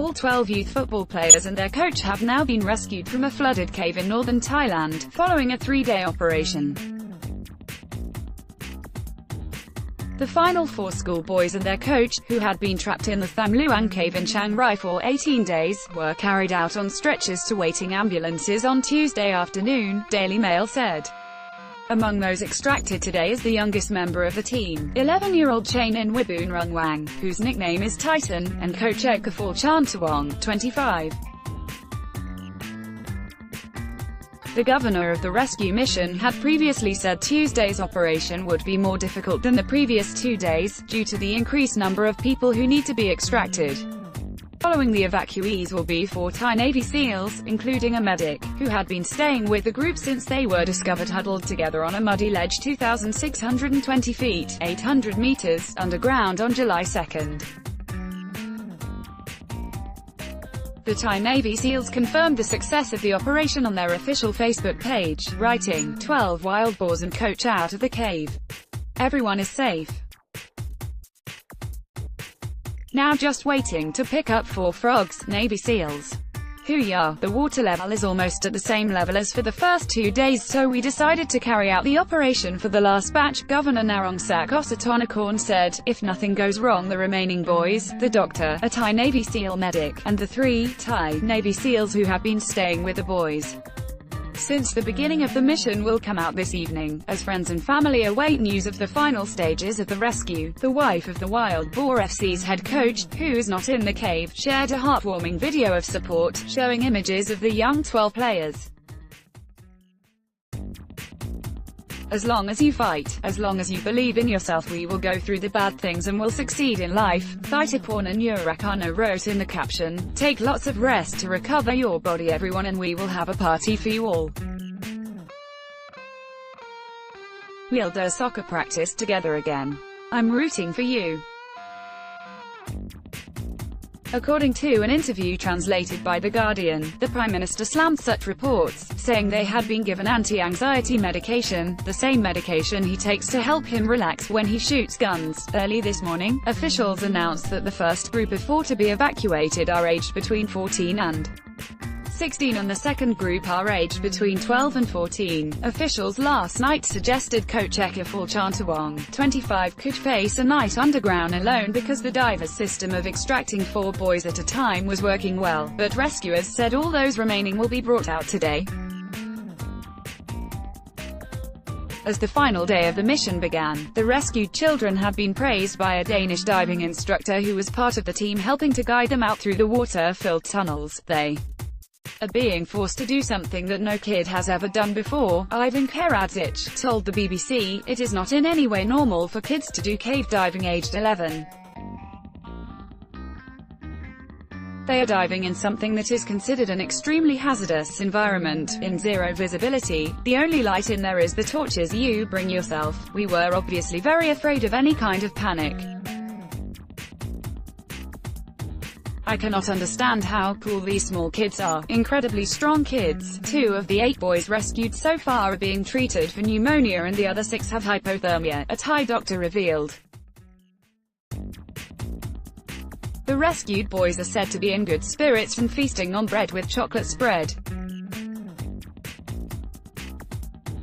All 12 youth football players and their coach have now been rescued from a flooded cave in northern Thailand, following a 3-day operation. The final 4 schoolboys and their coach, who had been trapped in the Tham Luang cave in Chiang Rai for 18 days, were carried out on stretchers to waiting ambulances on Tuesday afternoon, Daily Mail said. Among those extracted today is the youngest member of the team, 11-year-old Chainin Wiboon Wang, whose nickname is Titan, and coach Ekaful Chantawong, 25. The governor of the rescue mission had previously said Tuesday's operation would be more difficult than the previous 2 days, due to the increased number of people who need to be extracted. Following the evacuees will be 4 Thai Navy SEALs, including a medic, who had been staying with the group since they were discovered huddled together on a muddy ledge 2,620 feet, 800 meters, underground on July 2. The Thai Navy SEALs confirmed the success of the operation on their official Facebook page, writing, 12 wild boars and coach out of the cave. Everyone is safe. Now just waiting to pick up 4 frogs, Navy SEALs. Huya, the water level is almost at the same level as for the first 2 days, so we decided to carry out the operation for the last batch, Governor Narongsak Osatonakorn said. If nothing goes wrong, the remaining boys, the doctor, a Thai Navy SEAL medic, and the 3 Thai Navy SEALs who have been staying with the boys since the beginning of the mission will come out this evening, as friends and family await news of the final stages of the rescue. The wife of the Wild Boar FC's head coach, who is not in the cave, shared a heartwarming video of support, showing images of the young 12 players. As long as you fight, as long as you believe in yourself, we will go through the bad things and will succeed in life, Thitaporn and Yurakana wrote in the caption. Take lots of rest to recover your body everyone, and we will have a party for you all. We'll do soccer practice together again. I'm rooting for you. According to an interview translated by The Guardian, the Prime Minister slammed such reports, saying they had been given anti-anxiety medication, the same medication he takes to help him relax when he shoots guns. Early this morning, officials announced that the first group of 4 to be evacuated are aged between 14 and 16 and the second group are aged between 12 and 14. Officials last night suggested coach Ekaful Chantawong, 25, could face a night underground alone because the divers' system of extracting 4 boys at a time was working well, but rescuers said all those remaining will be brought out today. As the final day of the mission began, the rescued children had been praised by a Danish diving instructor who was part of the team helping to guide them out through the water-filled tunnels. They are being forced to do something that no kid has ever done before, Ivan Karadzic told the BBC. It is not in any way normal for kids to do cave diving aged 11. They are diving in something that is considered an extremely hazardous environment, in zero visibility. The only light in there is the torches you bring yourself. We were obviously very afraid of any kind of panic. I cannot understand how cool these small kids are. Incredibly strong kids. 2 of the 8 boys rescued so far are being treated for pneumonia and the other 6 have hypothermia, a Thai doctor revealed. The rescued boys are said to be in good spirits and feasting on bread with chocolate spread.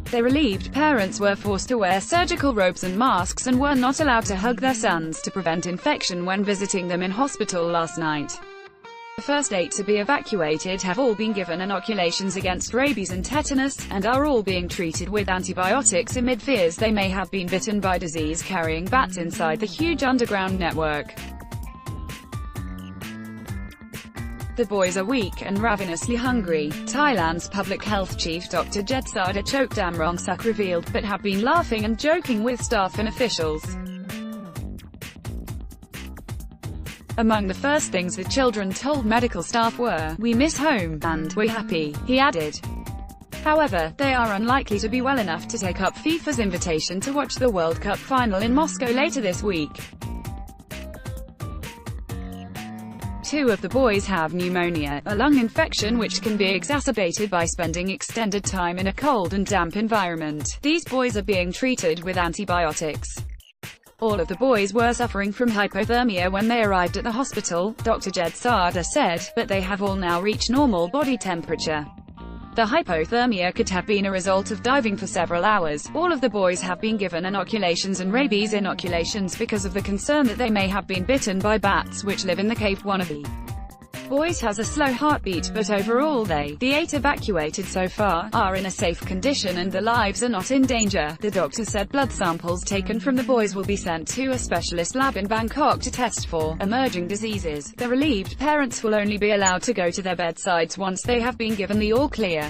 Their relieved parents were forced to wear surgical robes and masks and were not allowed to hug their sons to prevent infection when visiting them in hospital last night. The first 8 to be evacuated have all been given inoculations against rabies and tetanus, and are all being treated with antibiotics amid fears they may have been bitten by disease-carrying bats inside the huge underground network. The boys are weak and ravenously hungry, Thailand's public health chief Dr. Jedsada Chokdamrongsak revealed, but have been laughing and joking with staff and officials. Among the first things the children told medical staff were, "We miss home," and "We're happy," he added. However, they are unlikely to be well enough to take up FIFA's invitation to watch the World Cup final in Moscow later this week. 2 of the boys have pneumonia, a lung infection which can be exacerbated by spending extended time in a cold and damp environment. These boys are being treated with antibiotics. All of the boys were suffering from hypothermia when they arrived at the hospital, Dr. Jed Sada said, but they have all now reached normal body temperature. The hypothermia could have been a result of diving for several hours. All of the boys have been given inoculations and rabies inoculations because of the concern that they may have been bitten by bats which live in the cave. One of the boys has a slow heartbeat, but overall the 8 evacuated so far, are in a safe condition and their lives are not in danger, the doctor said. Blood samples taken from the boys will be sent to a specialist lab in Bangkok to test for emerging diseases. The relieved parents will only be allowed to go to their bedsides once they have been given the all clear.